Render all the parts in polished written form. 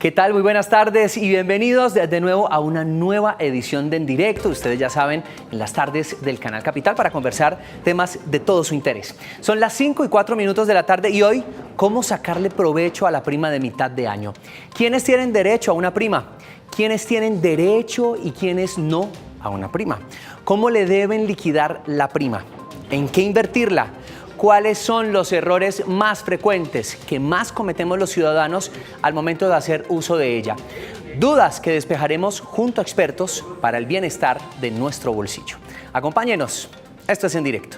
¿Qué tal? Muy buenas tardes y bienvenidos de nuevo a una nueva edición de En Directo. Ustedes ya saben, en las tardes del Canal Capital para conversar temas de todo su interés. Son las 5:04 de la tarde y hoy, ¿cómo sacarle provecho a la prima de mitad de año? ¿Quiénes tienen derecho a una prima? ¿Quiénes tienen derecho y quiénes no a una prima? ¿Cómo le deben liquidar la prima? ¿En qué invertirla? ¿Cuáles son los errores más frecuentes que más cometemos los ciudadanos al momento de hacer uso de ella? Dudas que despejaremos junto a expertos para el bienestar de nuestro bolsillo. Acompáñenos, esto es En Directo.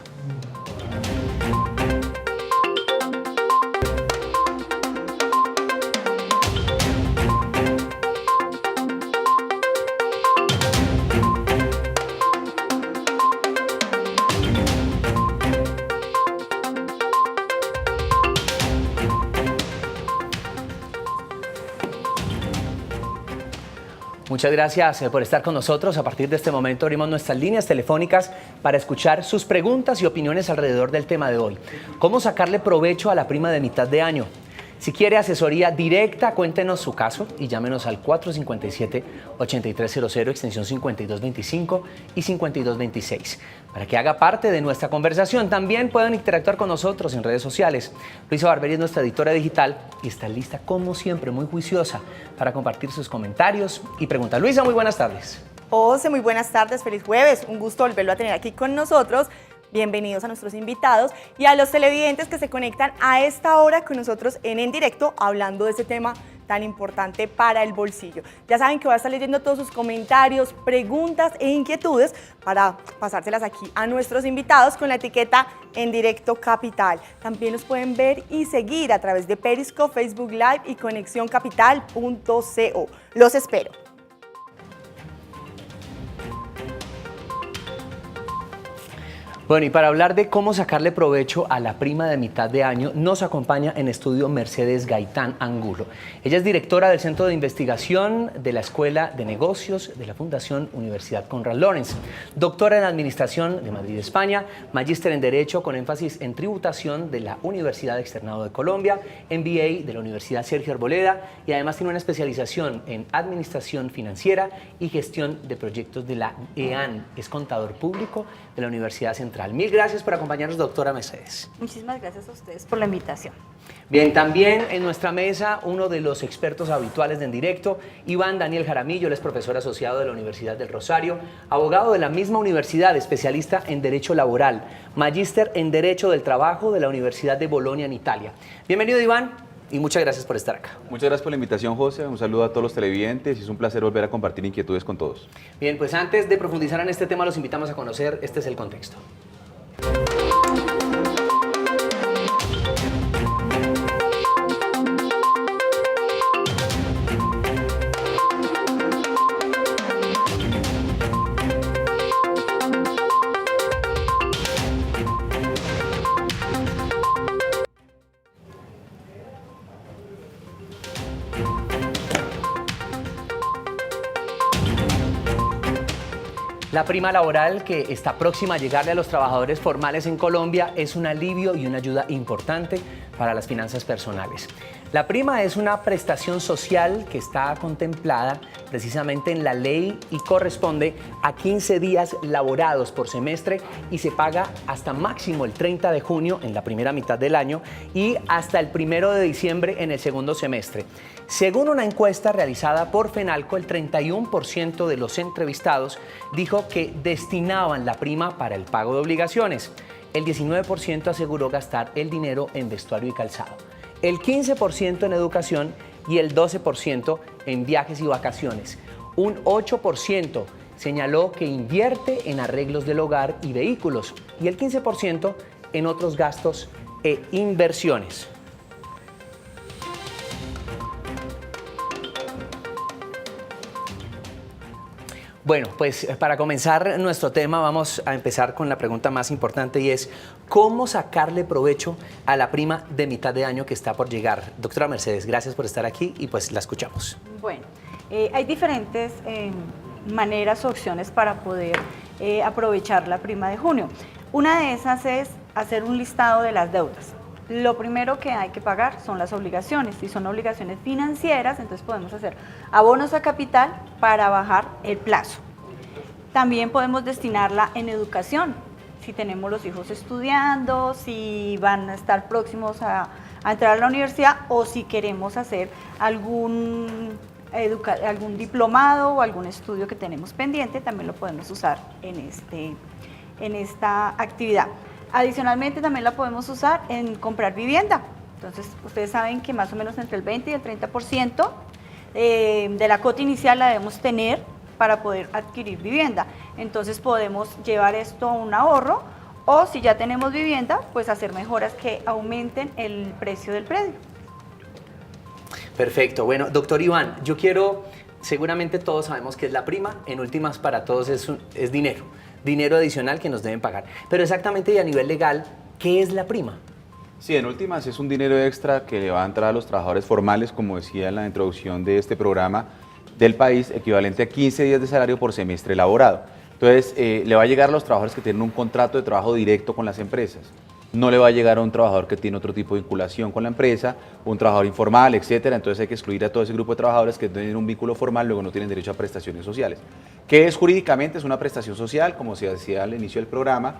Muchas gracias por estar con nosotros. A partir de este momento abrimos nuestras líneas telefónicas para escuchar sus preguntas y opiniones alrededor del tema de hoy. ¿Cómo sacarle provecho a la prima de mitad de año? Si quiere asesoría directa, cuéntenos su caso y llámenos al 457-8300, extensión 5225 y 5226. Para que haga parte de nuestra conversación, también pueden interactuar con nosotros en redes sociales. Luisa Barberi es nuestra editora digital y está lista, como siempre, muy juiciosa para compartir sus comentarios y preguntas. Luisa, muy buenas tardes. José, muy buenas tardes, feliz jueves. Un gusto volverlo a tener aquí con nosotros. Bienvenidos a nuestros invitados y a los televidentes que se conectan a esta hora con nosotros en Directo, hablando de este tema tan importante para el bolsillo. Ya saben que voy a estar leyendo todos sus comentarios, preguntas e inquietudes para pasárselas aquí a nuestros invitados con la etiqueta En Directo Capital. También los pueden ver y seguir a través de Periscope, Facebook Live y conexioncapital.co. Los espero. Bueno, y para hablar de cómo sacarle provecho a la prima de mitad de año, nos acompaña en estudio Mercedes Gaitán Angulo. Ella es directora del Centro de Investigación de la Escuela de Negocios de la Fundación Universidad Konrad Lorenz, doctora en Administración de Madrid, España, magíster en Derecho con énfasis en Tributación de la Universidad Externado de Colombia, MBA de la Universidad Sergio Arboleda y además tiene una especialización en Administración Financiera y Gestión de Proyectos de la EAN. Es contador público de la Universidad Central. Mil gracias por acompañarnos, doctora Mercedes. Muchísimas gracias a ustedes por la invitación. Bien, también en nuestra mesa uno de los expertos habituales de En Directo, Iván Daniel Jaramillo. Él es profesor asociado de la Universidad del Rosario, abogado de la misma universidad, especialista en Derecho Laboral, magíster en Derecho del Trabajo de la Universidad de Bolonia en Italia. Bienvenido, Iván. Y muchas gracias por estar acá. Muchas gracias por la invitación, José. Un saludo a todos los televidentes y es un placer volver a compartir inquietudes con todos. Bien, pues antes de profundizar en este tema, los invitamos a conocer, este es el contexto. La prima laboral que está próxima a llegarle a los trabajadores formales en Colombia es un alivio y una ayuda importante para las finanzas personales. La prima es una prestación social que está contemplada precisamente en la ley y corresponde a 15 días laborados por semestre y se paga hasta máximo el 30 de junio en la primera mitad del año y hasta el 1 de diciembre en el segundo semestre. Según una encuesta realizada por Fenalco, el 31% de los entrevistados dijo que destinaban la prima para el pago de obligaciones. El 19% aseguró gastar el dinero en vestuario y calzado. El 15% en educación y el 12% en viajes y vacaciones. Un 8% señaló que invierte en arreglos del hogar y vehículos y el 15% en otros gastos e inversiones. Bueno, pues para comenzar nuestro tema vamos a empezar con la pregunta más importante y es ¿cómo sacarle provecho a la prima de mitad de año que está por llegar? Doctora Mercedes, gracias por estar aquí y pues la escuchamos. Bueno, hay diferentes maneras o opciones para poder aprovechar la prima de junio. Una de esas es hacer un listado de las deudas. Lo primero que hay que pagar son las obligaciones. Si son obligaciones financieras, entonces podemos hacer abonos a capital para bajar el plazo. También podemos destinarla en educación, si tenemos los hijos estudiando, si van a estar próximos a entrar a la universidad o si queremos hacer algún diplomado o algún estudio que tenemos pendiente, también lo podemos usar en esta actividad. Adicionalmente también la podemos usar en comprar vivienda. Entonces ustedes saben que más o menos entre el 20 y el 30% de la cuota inicial la debemos tener para poder adquirir vivienda. Entonces podemos llevar esto a un ahorro o si ya tenemos vivienda, pues hacer mejoras que aumenten el precio del predio. Perfecto. Bueno, doctor Iván, yo quiero, seguramente todos sabemos que es la prima, en últimas para todos es dinero adicional que nos deben pagar. Pero exactamente y a nivel legal, ¿qué es la prima? Sí, en últimas es un dinero extra que le va a entrar a los trabajadores formales, como decía en la introducción de este programa del país, equivalente a 15 días de salario por semestre elaborado. Entonces, le va a llegar a los trabajadores que tienen un contrato de trabajo directo con las empresas. No le va a llegar a un trabajador que tiene otro tipo de vinculación con la empresa, un trabajador informal, etcétera. Entonces hay que excluir a todo ese grupo de trabajadores que tienen un vínculo formal, luego no tienen derecho a prestaciones sociales. ¿Qué es jurídicamente? Es una prestación social, como se decía al inicio del programa,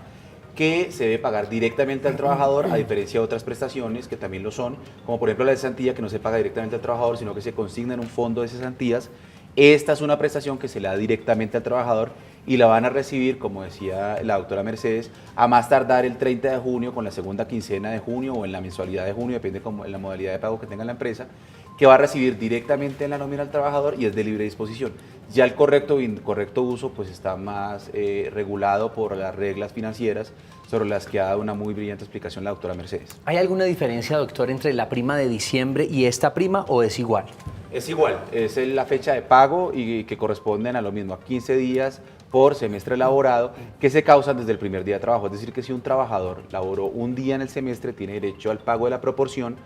que se debe pagar directamente al trabajador, a diferencia de otras prestaciones que también lo son, como por ejemplo la cesantía, que no se paga directamente al trabajador, sino que se consigna en un fondo de cesantías. Esta es una prestación que se le da directamente al trabajador y la van a recibir, como decía la doctora Mercedes, a más tardar el 30 de junio con la segunda quincena de junio o en la mensualidad de junio, depende de la modalidad de pago que tenga la empresa, que va a recibir directamente en la nómina al trabajador y es de libre disposición. Ya el correcto o incorrecto uso pues está más regulado por las reglas financieras sobre las que ha dado una muy brillante explicación la doctora Mercedes. ¿Hay alguna diferencia, doctor, entre la prima de diciembre y esta prima o es igual? Es igual, es la fecha de pago y que corresponden a lo mismo, a 15 días por semestre elaborado que se causan desde el primer día de trabajo. Es decir, que si un trabajador laboró un día en el semestre, tiene derecho al pago de la proporción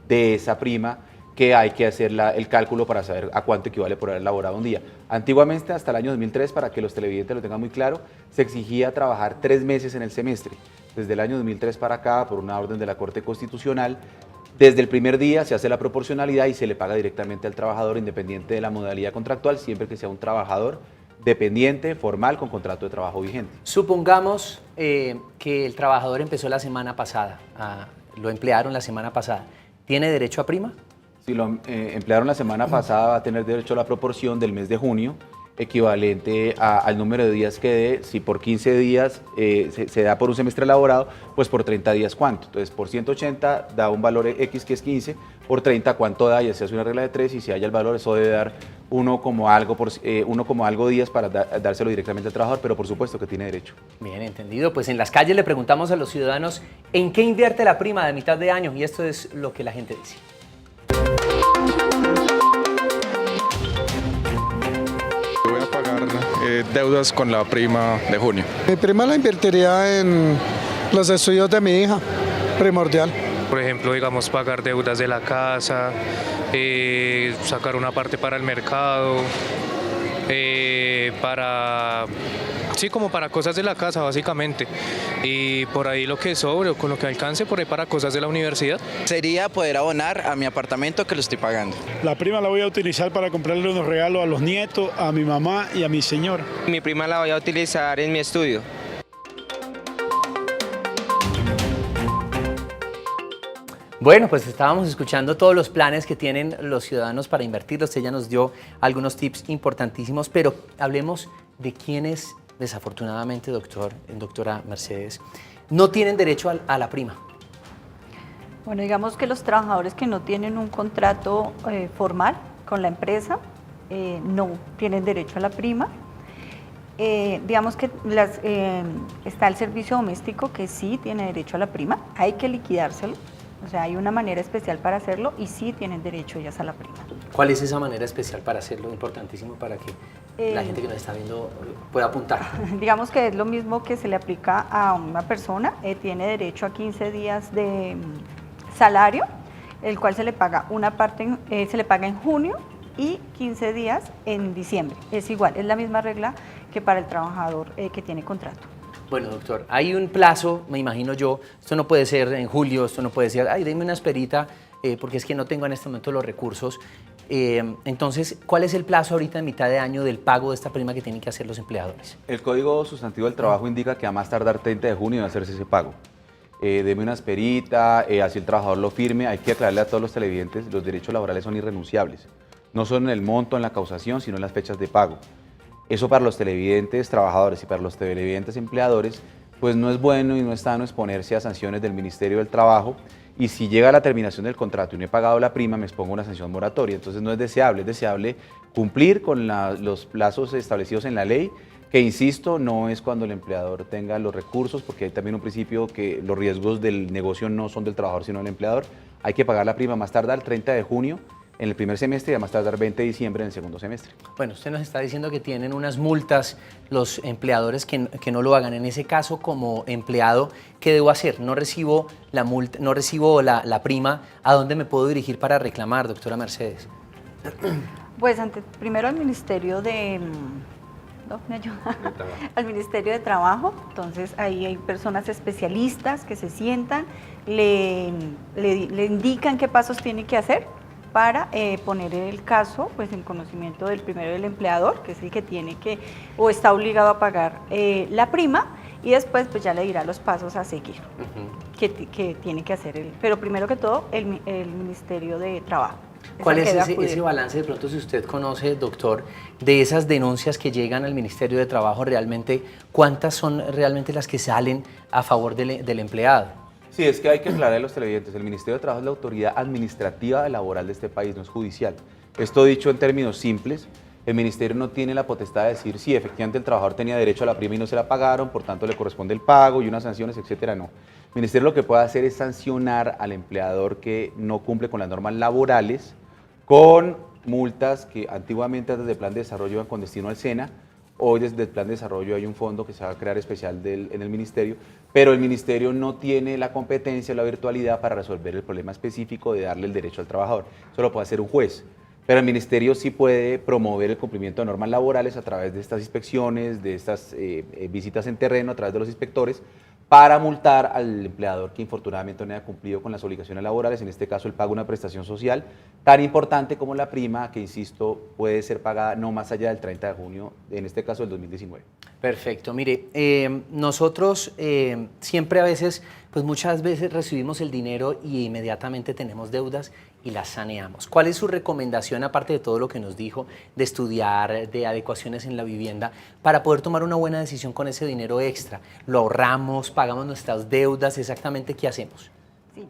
de esa prima, que hay que hacer el cálculo para saber a cuánto equivale por haber laborado un día. Antiguamente, hasta el año 2003, para que los televidentes lo tengan muy claro, se exigía trabajar 3 meses en el semestre. Desde el año 2003 para acá, por una orden de la Corte Constitucional, desde el primer día se hace la proporcionalidad y se le paga directamente al trabajador independiente de la modalidad contractual, siempre que sea un trabajador dependiente, formal, con contrato de trabajo vigente. Supongamos que el trabajador empezó la semana pasada, lo emplearon la semana pasada. ¿Tiene derecho a prima? Si lo emplearon la semana pasada, va a tener derecho a la proporción del mes de junio, equivalente al número de días que dé. Si por 15 días se da por un semestre elaborado, pues por 30 días ¿cuánto? Entonces por 180 da un valor X que es 15, por 30 ¿cuánto da? Y se hace una regla de 3 y si haya el valor eso debe dar uno como algo días para dárselo directamente al trabajador, pero por supuesto que tiene derecho. Bien, entendido. Pues en las calles le preguntamos a los ciudadanos en qué invierte la prima de mitad de año y esto es lo que la gente dice. Voy a pagar deudas con la prima de junio. Mi prima la invertiría en los estudios de mi hija, primordial. Por ejemplo, digamos, pagar deudas de la casa, sacar una parte para el mercado, como para cosas de la casa básicamente, y por ahí lo que sobre o con lo que alcance por ahí para cosas de la universidad. Sería poder abonar a mi apartamento que lo estoy pagando. La prima la voy a utilizar para comprarle unos regalos a los nietos, a mi mamá y a mi señora. Mi prima la voy a utilizar en mi estudio. Bueno, pues estábamos escuchando todos los planes que tienen los ciudadanos para invertir. Usted ya nos dio algunos tips importantísimos, pero hablemos de quienes, desafortunadamente, doctora Mercedes, no tienen derecho a la prima. Bueno, digamos que los trabajadores que no tienen un contrato formal con la empresa no tienen derecho a la prima. Digamos que está el servicio doméstico que sí tiene derecho a la prima, hay que liquidárselo. O sea, hay una manera especial para hacerlo y sí tienen derecho ellas a la prima. ¿Cuál es esa manera especial para hacerlo? Importantísimo para que la gente que nos está viendo pueda apuntar. Digamos que es lo mismo que se le aplica a una persona, tiene derecho a 15 días de salario, el cual se le paga una parte, se le paga en junio y 15 días en diciembre. Es igual, es la misma regla que para el trabajador que tiene contrato. Bueno, doctor, hay un plazo, me imagino yo, esto no puede ser en julio, esto no puede ser, ay, denme una esperita, porque es que no tengo en este momento los recursos. Entonces, ¿cuál es el plazo ahorita en mitad de año del pago de esta prima que tienen que hacer los empleadores? El Código Sustantivo del Trabajo indica que a más tardar 30 de junio debe hacerse ese pago. Deme una esperita, así el trabajador lo firme. Hay que aclararle a todos los televidentes, los derechos laborales son irrenunciables. No son en el monto, en la causación, sino en las fechas de pago. Eso para los televidentes trabajadores y para los televidentes empleadores, pues no es bueno y no es sano exponerse a sanciones del Ministerio del Trabajo, y si llega la terminación del contrato y no he pagado la prima, me expongo a una sanción moratoria. Entonces no es deseable cumplir con los plazos establecidos en la ley, que insisto, no es cuando el empleador tenga los recursos, porque hay también un principio que los riesgos del negocio no son del trabajador sino del empleador. Hay que pagar la prima más tardar el 30 de junio en el primer semestre y a más tardar 20 de diciembre en el segundo semestre. Bueno, usted nos está diciendo que tienen unas multas los empleadores que no lo hagan. En ese caso, como empleado, ¿qué debo hacer? No recibo la multa, no recibo la prima. ¿A dónde me puedo dirigir para reclamar, doctora Mercedes? Pues primero al Ministerio de... ¿me ayuda? Al Ministerio de Trabajo. Entonces ahí hay personas especialistas que se sientan, le indican qué pasos tiene que hacer para poner el caso pues en conocimiento del empleador, que es el que tiene que o está obligado a pagar la prima, y después pues ya le dirá los pasos a seguir que tiene que hacer pero primero que todo el Ministerio de Trabajo. ¿Cuál es ese balance de pronto, si usted conoce, doctor, de esas denuncias que llegan al Ministerio de Trabajo realmente? ¿Cuántas son realmente las que salen a favor del empleado? Sí, es que hay que aclarar a los televidentes. El Ministerio de Trabajo es la autoridad administrativa laboral de este país, no es judicial. Esto dicho en términos simples, el Ministerio no tiene la potestad de decir si efectivamente el trabajador tenía derecho a la prima y no se la pagaron, por tanto le corresponde el pago y unas sanciones, etcétera, no. El Ministerio lo que puede hacer es sancionar al empleador que no cumple con las normas laborales con multas que antiguamente desde el Plan de Desarrollo iban con destino al SENA. Hoy desde el Plan de Desarrollo hay un fondo que se va a crear especial en el Ministerio, pero el Ministerio no tiene la competencia o la virtualidad para resolver el problema específico de darle el derecho al trabajador. Eso lo puede hacer un juez, pero el Ministerio sí puede promover el cumplimiento de normas laborales a través de estas inspecciones, de estas visitas en terreno, a través de los inspectores, para multar al empleador que infortunadamente no haya cumplido con las obligaciones laborales, en este caso el pago de una prestación social tan importante como la prima, que insisto, puede ser pagada no más allá del 30 de junio, en este caso del 2019. Perfecto, mire, nosotros siempre a veces, pues muchas veces recibimos el dinero y inmediatamente tenemos deudas y las saneamos. ¿Cuál es su recomendación, aparte de todo lo que nos dijo, de estudiar, de adecuaciones en la vivienda, para poder tomar una buena decisión con ese dinero extra? ¿Lo ahorramos, pagamos nuestras deudas? ¿Exactamente qué hacemos? Sí,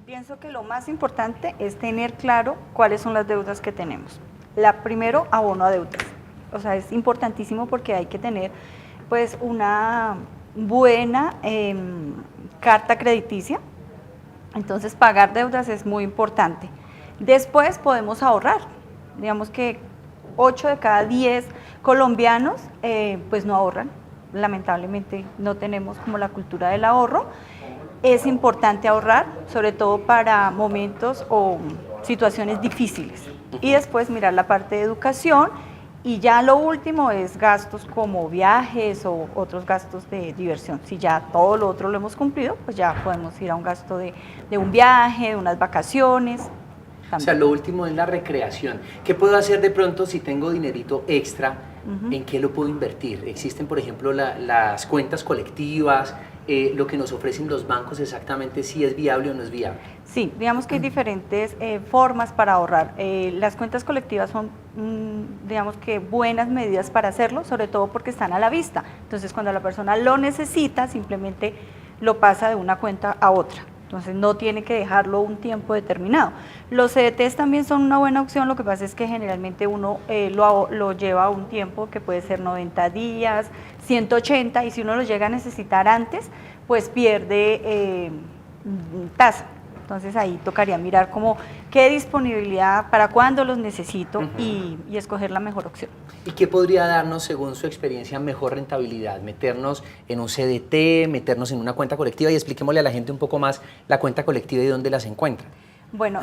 pienso que lo más importante es tener claro cuáles son las deudas que tenemos. Primero, abono a deudas. O sea, es importantísimo porque hay que tener pues una buena carta crediticia. Entonces pagar deudas es muy importante. Después podemos ahorrar. Digamos que 8 de cada 10 colombianos pues no ahorran. Lamentablemente no tenemos como la cultura del ahorro. Es importante ahorrar, sobre todo para momentos o situaciones difíciles. Y después mirar la parte de educación. Y ya lo último es gastos como viajes o otros gastos de diversión. Si ya todo lo otro lo hemos cumplido, pues ya podemos ir a un gasto de un viaje, de unas vacaciones. También. O sea, lo último es la recreación. ¿Qué puedo hacer de pronto si tengo dinerito extra? ¿En qué lo puedo invertir? Existen, por ejemplo, las cuentas colectivas, lo que nos ofrecen los bancos exactamente, si es viable o no es viable. Sí, digamos que hay diferentes formas para ahorrar. Las cuentas colectivas son, digamos que buenas medidas para hacerlo, sobre todo porque están a la vista. Entonces, cuando la persona lo necesita, simplemente lo pasa de una cuenta a otra. Entonces, no tiene que dejarlo un tiempo determinado. Los CDTs también son una buena opción, lo que pasa es que generalmente uno lo lleva un tiempo que puede ser 90 días, 180, y si uno lo llega a necesitar antes, pues pierde tasa. Entonces ahí tocaría mirar como qué disponibilidad, para cuándo los necesito y escoger la mejor opción. ¿Y qué podría darnos, según su experiencia, mejor rentabilidad? ¿Meternos en un CDT, meternos en una cuenta colectiva? Y expliquémosle a la gente un poco más la cuenta colectiva y dónde las encuentra. Bueno,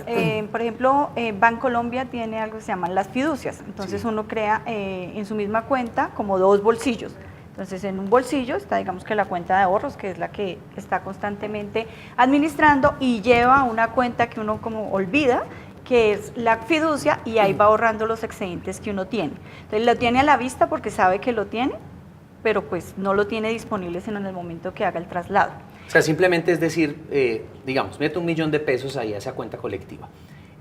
por ejemplo, Bancolombia tiene algo que se llaman las fiducias. Entonces uno crea en su misma cuenta como 2 bolsillos. Entonces, en un bolsillo está, digamos que la cuenta de ahorros, que es la que está constantemente administrando, y lleva una cuenta que uno como olvida, que es la fiducia, y ahí va ahorrando los excedentes que uno tiene. Entonces, lo tiene a la vista porque sabe que lo tiene, pero pues no lo tiene disponible sino en el momento que haga el traslado. O sea, simplemente es decir, digamos, meto 1 millón de pesos ahí a esa cuenta colectiva.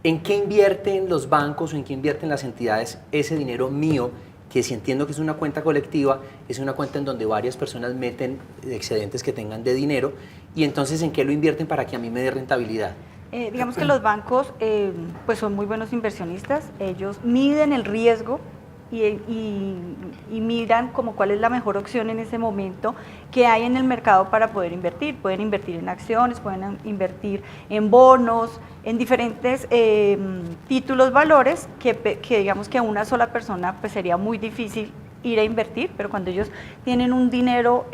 ¿En qué invierten los bancos o en qué invierten las entidades ese dinero mío? Que si entiendo que es una cuenta colectiva, es una cuenta en donde varias personas meten excedentes que tengan de dinero, y entonces ¿en qué lo invierten para que a mí me dé rentabilidad? Digamos que los bancos pues son muy buenos inversionistas, ellos miden el riesgo y miran como cuál es la mejor opción en ese momento que hay en el mercado para poder invertir. Pueden invertir en acciones, pueden invertir en bonos, en diferentes títulos, valores que digamos que a una sola persona pues sería muy difícil ir a invertir, pero cuando ellos tienen un dinero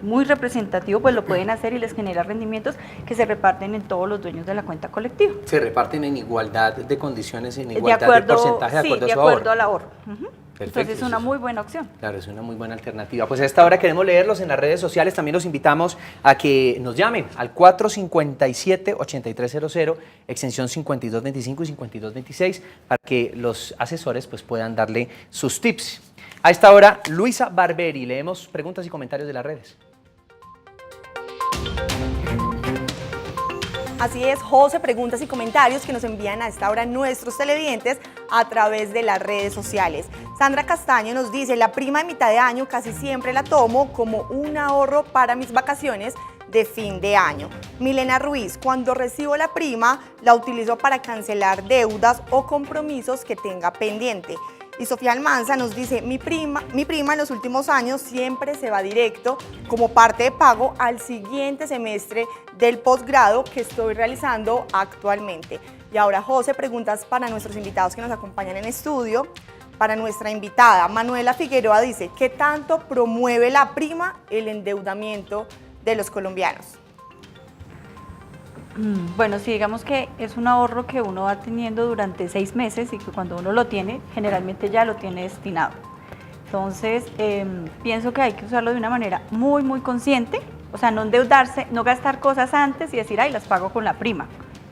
muy representativo, pues lo pueden hacer y les genera rendimientos que se reparten en todos los dueños de la cuenta colectiva. Se reparten en igualdad de condiciones, en igualdad de porcentaje, de acuerdo a su ahorro. De acuerdo al ahorro. Perfecto. Entonces es una muy buena opción. Claro, es una muy buena alternativa. Pues a esta hora queremos leerlos en las redes sociales. También los invitamos a que nos llamen al 457-8300, extensión 5225 y 5226, para que los asesores pues puedan darle sus tips. A esta hora, Luisa Barberi, leemos preguntas y comentarios de las redes. Así es, José, preguntas y comentarios que nos envían a esta hora nuestros televidentes a través de las redes sociales. Sandra Castaño nos dice, la prima de mitad de año casi siempre la tomo como un ahorro para mis vacaciones de fin de año. Milena Ruiz, cuando recibo la prima, la utilizo para cancelar deudas o compromisos que tenga pendiente. Y Sofía Almanza nos dice, mi prima en los últimos años siempre se va directo como parte de pago al siguiente semestre del posgrado que estoy realizando actualmente. Y ahora, José, preguntas para nuestros invitados que nos acompañan en estudio. Para nuestra invitada, Manuela Figueroa dice, ¿qué tanto promueve la prima el endeudamiento de los colombianos? Bueno, sí, digamos que es un ahorro que uno va teniendo durante 6 meses y que cuando uno lo tiene, generalmente ya lo tiene destinado. Entonces, pienso que hay que usarlo de una manera muy, muy consciente, o sea, no endeudarse, no gastar cosas antes y decir, ay, las pago con la prima.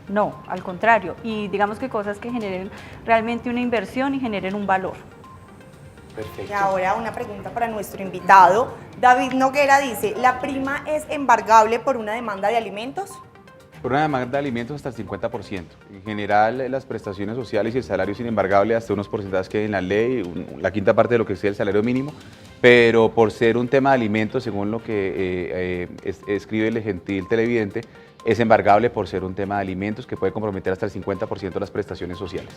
No, al contrario, y digamos que cosas que generen realmente una inversión y generen un valor. Perfecto. Y ahora una pregunta para nuestro invitado. David Noguera dice, ¿la prima es embargable por una demanda de alimentos? Por una demanda de alimentos hasta el 50%. En general, las prestaciones sociales y el salario es inembargable hasta unos porcentajes que hay en la ley, la quinta parte de lo que sea el salario mínimo, pero por ser un tema de alimentos, según lo que escribe el gentil televidente, es embargable por ser un tema de alimentos que puede comprometer hasta el 50% de las prestaciones sociales.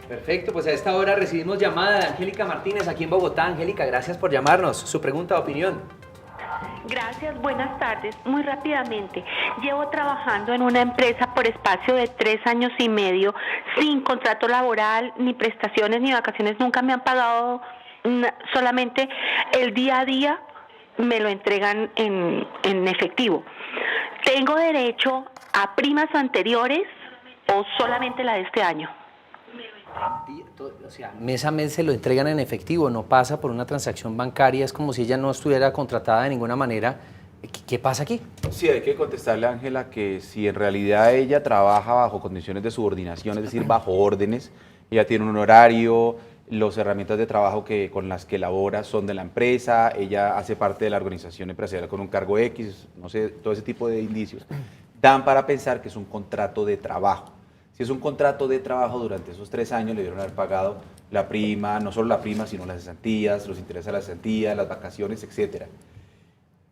Perfecto, pues a esta hora recibimos llamada de Angélica Martínez aquí en Bogotá. Angélica, gracias por llamarnos. Su pregunta o opinión. Gracias, buenas tardes. Muy rápidamente, llevo trabajando en una empresa por espacio de 3 años y medio, sin contrato laboral, ni prestaciones, ni vacaciones, nunca me han pagado, solamente el día a día me lo entregan en efectivo. ¿Tengo derecho a primas anteriores o solamente la de este año? O sea, mes a mes se lo entregan en efectivo, no pasa por una transacción bancaria, es como si ella no estuviera contratada de ninguna manera. ¿Qué pasa aquí? Sí, hay que contestarle a Ángela que si en realidad ella trabaja bajo condiciones de subordinación, es decir, bajo órdenes, ella tiene un horario, las herramientas de trabajo con las que labora son de la empresa, ella hace parte de la organización empresarial con un cargo X, no sé, todo ese tipo de indicios, dan para pensar que es un contrato de trabajo. Si es un contrato de trabajo, durante esos 3 años le debieron haber pagado la prima, no solo la prima, sino las cesantías, los intereses a la cesantía, las vacaciones, etc.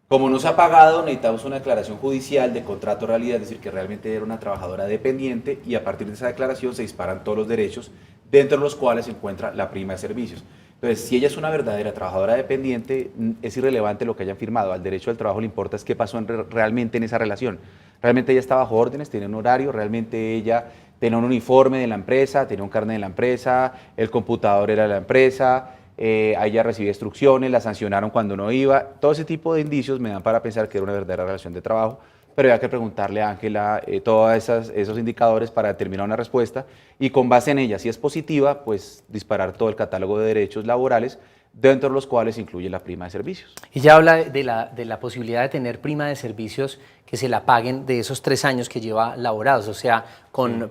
Como no se ha pagado, necesitamos una declaración judicial de contrato realidad, es decir, que realmente era una trabajadora dependiente, y a partir de esa declaración se disparan todos los derechos, dentro de los cuales se encuentra la prima de servicios. Entonces, si ella es una verdadera trabajadora dependiente, es irrelevante lo que hayan firmado. Al derecho al trabajo le importa es qué pasó realmente en esa relación. Realmente ella está bajo órdenes, tenía un horario, realmente ella tenía un uniforme de la empresa, tenía un carnet de la empresa, el computador era de la empresa, ella recibía instrucciones, la sancionaron cuando no iba. Todo ese tipo de indicios me dan para pensar que era una verdadera relación de trabajo, pero hay que preguntarle a Ángela todos esos indicadores para determinar una respuesta, y con base en ella, si es positiva, pues disparar todo el catálogo de derechos laborales dentro de los cuales incluye la prima de servicios. Ella habla de la posibilidad de tener prima de servicios que se la paguen de esos 3 años que lleva laborados, o sea, con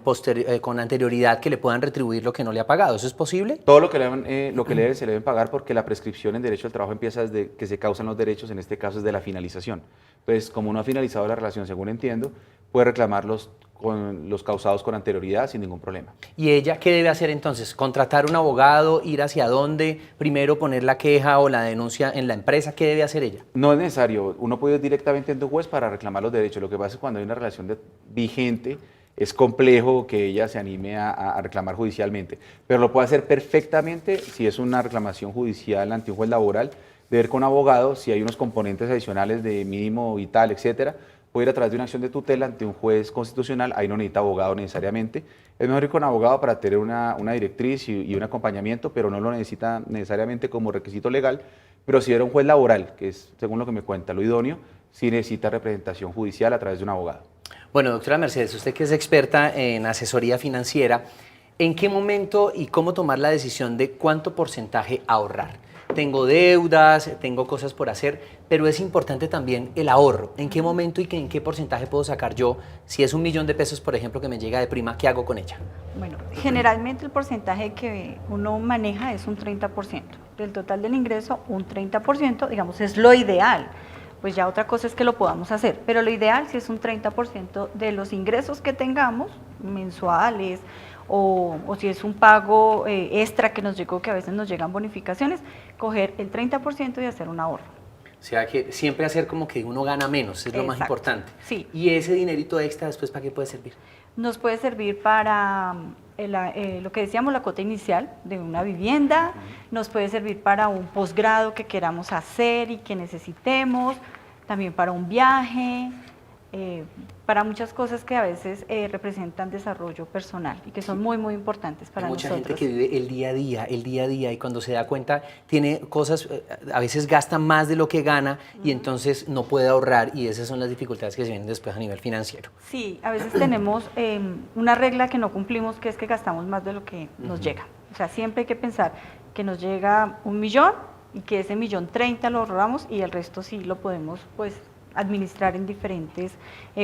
anterioridad que le puedan retribuir lo que no le ha pagado. ¿Eso es posible? Todo lo que se le deben pagar, porque la prescripción en derecho al trabajo empieza desde que se causan los derechos, en este caso desde la finalización. Entonces, como no ha finalizado la relación, según entiendo, puede reclamarlos con los causados con anterioridad sin ningún problema. ¿Y ella qué debe hacer entonces? ¿Contratar un abogado? ¿Ir hacia dónde? ¿Primero poner la queja o la denuncia en la empresa? ¿Qué debe hacer ella? No es necesario. Uno puede ir directamente ante un juez para reclamar los derechos. Lo que pasa es que cuando hay una relación vigente, es complejo que ella se anime a reclamar judicialmente. Pero lo puede hacer perfectamente si es una reclamación judicial ante un juez laboral, de ver con un abogado si hay unos componentes adicionales de mínimo vital, etcétera. Puede ir a través de una acción de tutela ante un juez constitucional, ahí no necesita abogado necesariamente. Es mejor ir con abogado para tener una directriz y un acompañamiento, pero no lo necesita necesariamente como requisito legal. Pero si era un juez laboral, que es, según lo que me cuenta, lo idóneo, sí necesita representación judicial a través de un abogado. Bueno, doctora Mercedes, usted que es experta en asesoría financiera, ¿en qué momento y cómo tomar la decisión de cuánto porcentaje ahorrar? Tengo deudas, tengo cosas por hacer, pero es importante también el ahorro. ¿En qué momento y en qué porcentaje puedo sacar yo? Si es $1.000.000, por ejemplo, que me llega de prima, ¿qué hago con ella? Bueno, generalmente el porcentaje que uno maneja es un 30%. Del total del ingreso, un 30%, digamos, es lo ideal. Pues ya otra cosa es que lo podamos hacer, pero lo ideal sí es un 30% de los ingresos que tengamos, mensuales, o si es un pago extra que nos llegó, que a veces nos llegan bonificaciones, coger el 30% y hacer un ahorro. O sea que siempre hacer como que uno gana menos, es lo más importante. Sí. ¿Y ese dinerito extra después para qué puede servir? Nos puede servir para lo que decíamos, la cuota inicial de una vivienda, nos puede servir para un posgrado que queramos hacer y que necesitemos, también para un viaje, para muchas cosas que a veces representan desarrollo personal y que son muy, muy importantes para nosotros. Hay mucha gente que vive el día a día, y cuando se da cuenta tiene cosas, a veces gasta más de lo que gana y entonces no puede ahorrar, y esas son las dificultades que se vienen después a nivel financiero. Sí, a veces tenemos una regla que no cumplimos, que es que gastamos más de lo que nos llega. O sea, siempre hay que pensar que nos llega 1.000.000 y que ese 1.030.000 lo ahorramos y el resto sí lo podemos, pues, administrar en diferentes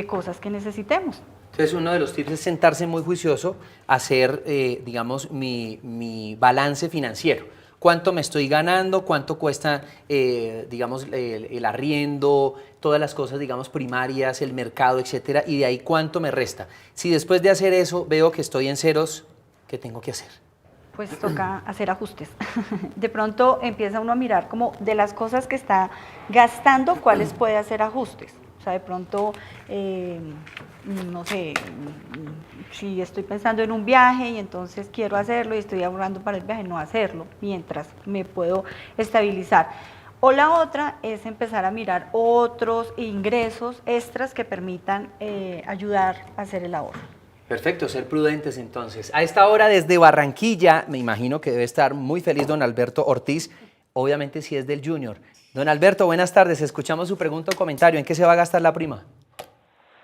cosas que necesitemos. Entonces, uno de los tips es sentarse muy juicioso, hacer, digamos, mi balance financiero. ¿Cuánto me estoy ganando? ¿Cuánto cuesta, digamos, el arriendo? Todas las cosas, digamos, primarias, el mercado, etcétera, y de ahí cuánto me resta. Si después de hacer eso veo que estoy en ceros, ¿qué tengo que hacer? Pues toca hacer ajustes. De pronto empieza uno a mirar como de las cosas que está gastando, cuáles puede hacer ajustes. O sea, de pronto, no sé, si estoy pensando en un viaje y entonces quiero hacerlo y estoy ahorrando para el viaje, no hacerlo, mientras me puedo estabilizar. O la otra es empezar a mirar otros ingresos extras que permitan ayudar a hacer el ahorro. Perfecto, ser prudentes entonces. A esta hora desde Barranquilla, me imagino que debe estar muy feliz don Alberto Ortiz, obviamente si es del Junior. Don Alberto, buenas tardes, escuchamos su pregunta o comentario. ¿En qué se va a gastar la prima?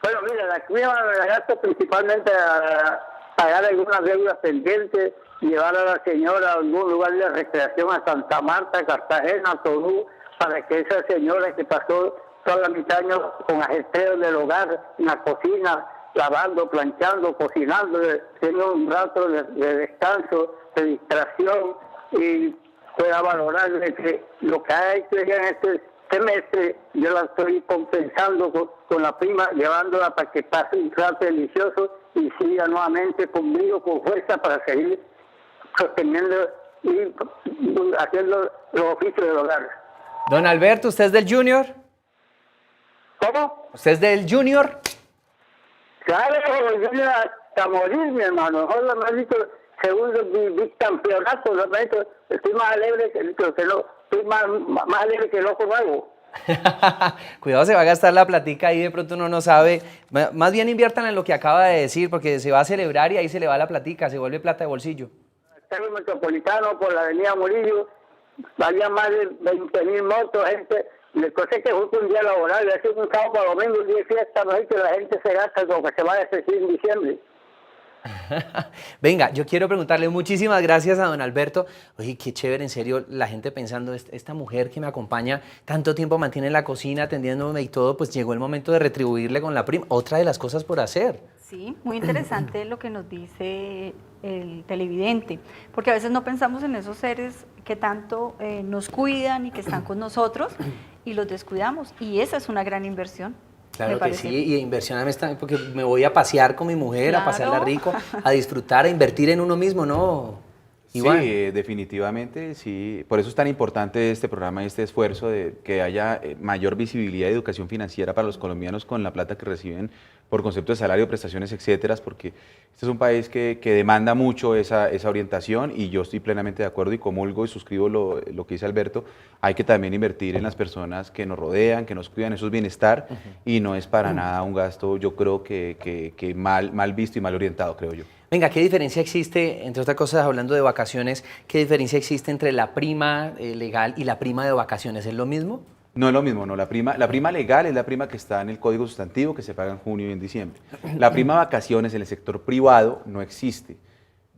Bueno, mira, la prima la gasto principalmente a pagar algunas deudas pendientes, llevar a la señora a algún lugar de recreación, a Santa Marta, Cartagena, Tolú, para que esa señora que pasó toda la mitad de año con ajetreo del hogar, en la cocina, lavando, planchando, cocinando, tiene un rato de descanso, de distracción, y pueda valorar que lo que ha hecho ella en este semestre, yo la estoy compensando con la prima, llevándola para que pase un rato delicioso y siga nuevamente conmigo con fuerza para seguir sosteniendo y haciendo los oficios del hogar. Don Alberto, ¿usted es del Junior? ¿Cómo? ¿Usted es del Junior? Claro, yo voy hasta morir, mi hermano. Ahora me ha dicho segundo bicampeonato, estoy más alegre que no, estoy más alegre que loco nuevo. Cuidado, se va a gastar la platica ahí, de pronto uno no sabe. Más bien inviertan en lo que acaba de decir, porque se va a celebrar y ahí se le va la platica, se vuelve plata de bolsillo. En el Metropolitano, por la avenida Murillo, había más de 20.000 motos, gente. La cosa es que justo un día laboral, es un sábado para domingo, un día de fiesta, no es que la gente se gasta como que se va a decir en diciembre. Venga, yo quiero preguntarle muchísimas gracias a don Alberto. Oye, qué chévere, en serio, la gente pensando, esta mujer que me acompaña tanto tiempo, mantiene en la cocina, atendiéndome y todo, pues llegó el momento de retribuirle con la prima. Otra de las cosas por hacer. Sí, muy interesante lo que nos dice el televidente, porque a veces no pensamos en esos seres que tanto nos cuidan y que están con nosotros y los descuidamos, y esa es una gran inversión. Claro que sí, y inversión también porque me voy a pasear con mi mujer, a pasarla rico, a disfrutar, a invertir en uno mismo, ¿no? Iván. Sí, definitivamente, sí. Por eso es tan importante este programa y este esfuerzo de que haya mayor visibilidad de educación financiera para los colombianos con la plata que reciben por concepto de salario, prestaciones, etcétera, porque este es un país que demanda mucho esa orientación y yo estoy plenamente de acuerdo y comulgo y suscribo lo que dice Alberto. Hay que también invertir en las personas que nos rodean, que nos cuidan, eso es bienestar y no es para nada un gasto, yo creo que mal visto y mal orientado, creo yo. Venga, ¿qué diferencia existe, entre otras cosas, hablando de vacaciones, qué diferencia existe entre la prima legal y la prima de vacaciones? ¿Es lo mismo? No es lo mismo, no. La prima legal es la prima que está en el Código Sustantivo, que se paga en junio y en diciembre. La prima de vacaciones en el sector privado no existe.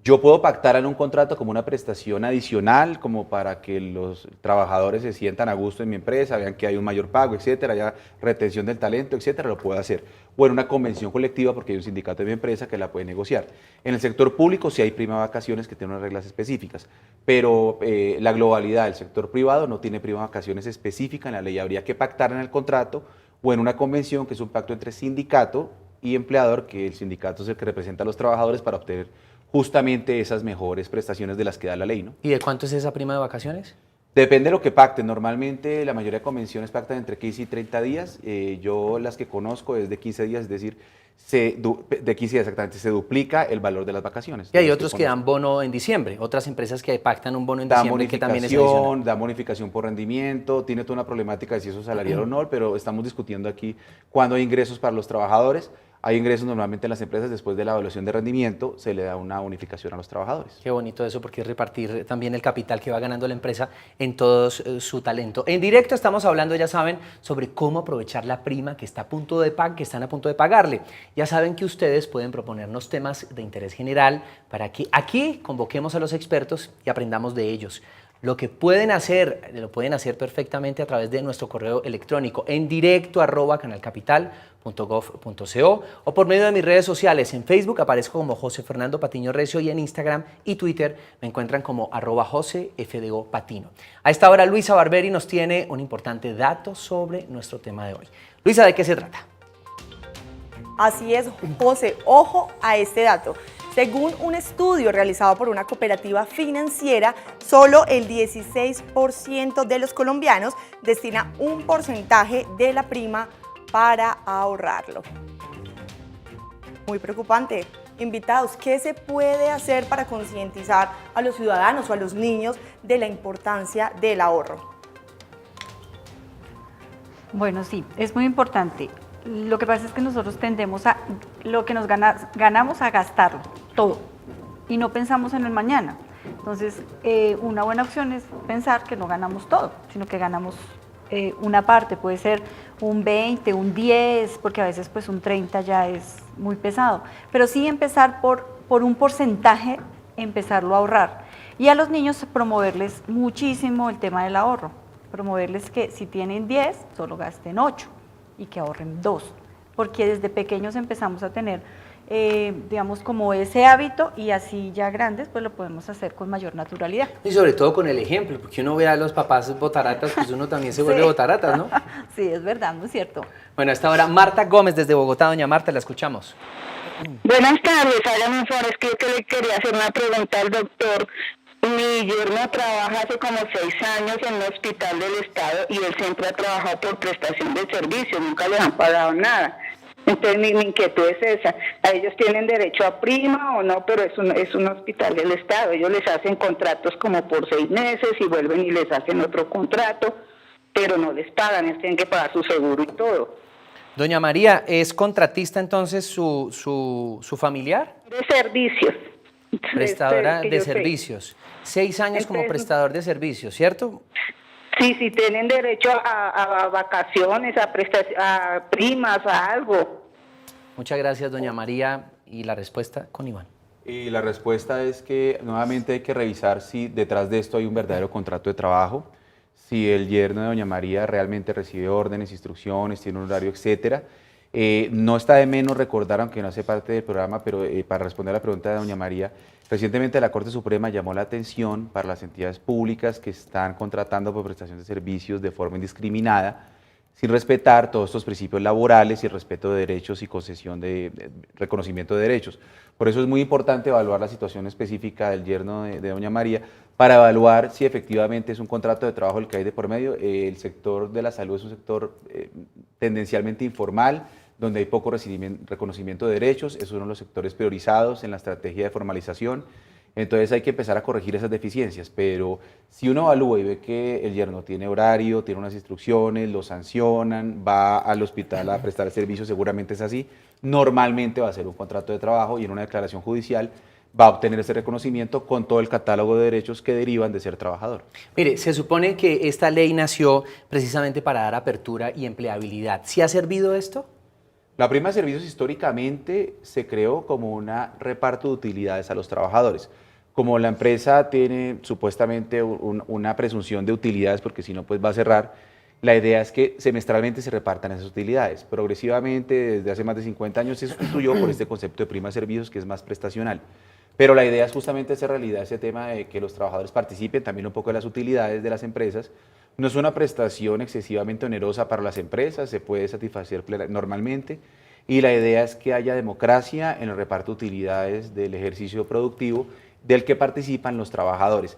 Yo puedo pactar en un contrato como una prestación adicional, como para que los trabajadores se sientan a gusto en mi empresa, vean que hay un mayor pago, etcétera, haya retención del talento, etcétera, lo puedo hacer. O en una convención colectiva, porque hay un sindicato de mi empresa que la puede negociar. En el sector público sí hay prima de vacaciones que tiene unas reglas específicas, pero la globalidad del sector privado no tiene prima de vacaciones específica en la ley. Habría que pactar en el contrato o en una convención, que es un pacto entre sindicato y empleador, que el sindicato es el que representa a los trabajadores para obtener justamente esas mejores prestaciones de las que da la ley, ¿no? ¿Y de cuánto es esa prima de vacaciones? Depende de lo que pacten. Normalmente la mayoría de convenciones pactan entre 15 y 30 días. Yo las que conozco es de 15 días, es decir, de 15 días exactamente, se duplica el valor de las vacaciones. Y hay otros que dan bono en diciembre, otras empresas que pactan un bono en diciembre que también es adicional. Da bonificación por rendimiento, tiene toda una problemática de si eso es salarial o no, pero estamos discutiendo aquí cuando hay ingresos para los trabajadores. Hay ingresos normalmente en las empresas, después de la evaluación de rendimiento, se le da una bonificación a los trabajadores. Qué bonito eso, porque es repartir también el capital que va ganando la empresa en todo su talento. En directo estamos hablando, ya saben, sobre cómo aprovechar la prima que está a punto de que están a punto de pagarle. Ya saben que ustedes pueden proponernos temas de interés general para que aquí convoquemos a los expertos y aprendamos de ellos. Lo que pueden hacer, lo pueden hacer perfectamente a través de nuestro correo electrónico en directo@canalcapital.gov.co o por medio de mis redes sociales. En Facebook aparezco como José Fernando Patiño Recio y en Instagram y Twitter me encuentran como @JoseFDO Patino. A esta hora Luisa Barberi nos tiene un importante dato sobre nuestro tema de hoy. Luisa, ¿de qué se trata? Así es, José, ojo a este dato. Según un estudio realizado por una cooperativa financiera, solo el 16% de los colombianos destina un porcentaje de la prima para ahorrarlo. Muy preocupante. Invitados, ¿qué se puede hacer para concientizar a los ciudadanos o a los niños de la importancia del ahorro? Bueno, sí, es muy importante. Lo que pasa es que nosotros tendemos a, lo que nos ganamos a gastarlo, todo, y no pensamos en el mañana. Entonces, una buena opción es pensar que no ganamos todo, sino que ganamos una parte, puede ser un 20, un 10, porque a veces pues un 30 ya es muy pesado, pero sí empezar por un porcentaje, empezarlo a ahorrar. Y a los niños promoverles muchísimo el tema del ahorro, promoverles que si tienen 10, solo gasten 8. Y que ahorren 2, porque desde pequeños empezamos a tener, digamos, como ese hábito y así ya grandes, pues lo podemos hacer con mayor naturalidad. Y sobre todo con el ejemplo, porque uno ve a los papás botaratas, pues uno también se vuelve botaratas, ¿no? Sí, es verdad, muy cierto. Bueno, a esta hora Marta Gómez desde Bogotá. Doña Marta, la escuchamos. Buenas tardes, hágame un favor, es que yo le quería hacer una pregunta al doctor. Mi yerno trabaja hace como 6 años en un hospital del estado y él siempre ha trabajado por prestación de servicio, nunca les han pagado nada. Entonces mi inquietud es esa, ¿a ellos tienen derecho a prima o no? Pero es un hospital del estado, ellos les hacen contratos como por 6 meses y vuelven y les hacen otro contrato, pero no les pagan, ellos tienen que pagar su seguro y todo. Doña María, ¿es contratista entonces su familiar? De servicios. Prestadora de servicios. 6 años como prestador de servicios, ¿cierto? Sí, tienen derecho a vacaciones, a primas, a algo. Muchas gracias, doña María. Y la respuesta con Iván. Y la respuesta es que nuevamente hay que revisar si detrás de esto hay un verdadero contrato de trabajo, si el yerno de doña María realmente recibe órdenes, instrucciones, tiene un horario, etcétera. No está de menos recordar, aunque no hace parte del programa, pero para responder a la pregunta de doña María, recientemente la Corte Suprema llamó la atención para las entidades públicas que están contratando por prestación de servicios de forma indiscriminada, sin respetar todos estos principios laborales y el respeto de derechos y concesión de reconocimiento de derechos. Por eso es muy importante evaluar la situación específica del yerno de doña María para evaluar si efectivamente es un contrato de trabajo el que hay de por medio. El sector de la salud es un sector tendencialmente informal, donde hay poco reconocimiento de derechos, es uno de los sectores priorizados en la estrategia de formalización. Entonces hay que empezar a corregir esas deficiencias, pero si uno evalúa y ve que el yerno tiene horario, tiene unas instrucciones, lo sancionan, va al hospital a prestar el servicio, seguramente es así, normalmente va a ser un contrato de trabajo y en una declaración judicial va a obtener ese reconocimiento con todo el catálogo de derechos que derivan de ser trabajador. Mire, se supone que esta ley nació precisamente para dar apertura y empleabilidad. ¿Sí ha servido esto? La prima de servicios históricamente se creó como un reparto de utilidades a los trabajadores. Como la empresa tiene supuestamente una presunción de utilidades, porque si no pues va a cerrar, la idea es que semestralmente se repartan esas utilidades. Progresivamente, desde hace más de 50 años, se sustituyó por este concepto de prima de servicios que es más prestacional. Pero la idea es justamente hacer realidad ese tema de que los trabajadores participen también un poco de las utilidades de las empresas. No es una prestación excesivamente onerosa para las empresas, se puede satisfacer normalmente. Y la idea es que haya democracia en el reparto de utilidades del ejercicio productivo del que participan los trabajadores.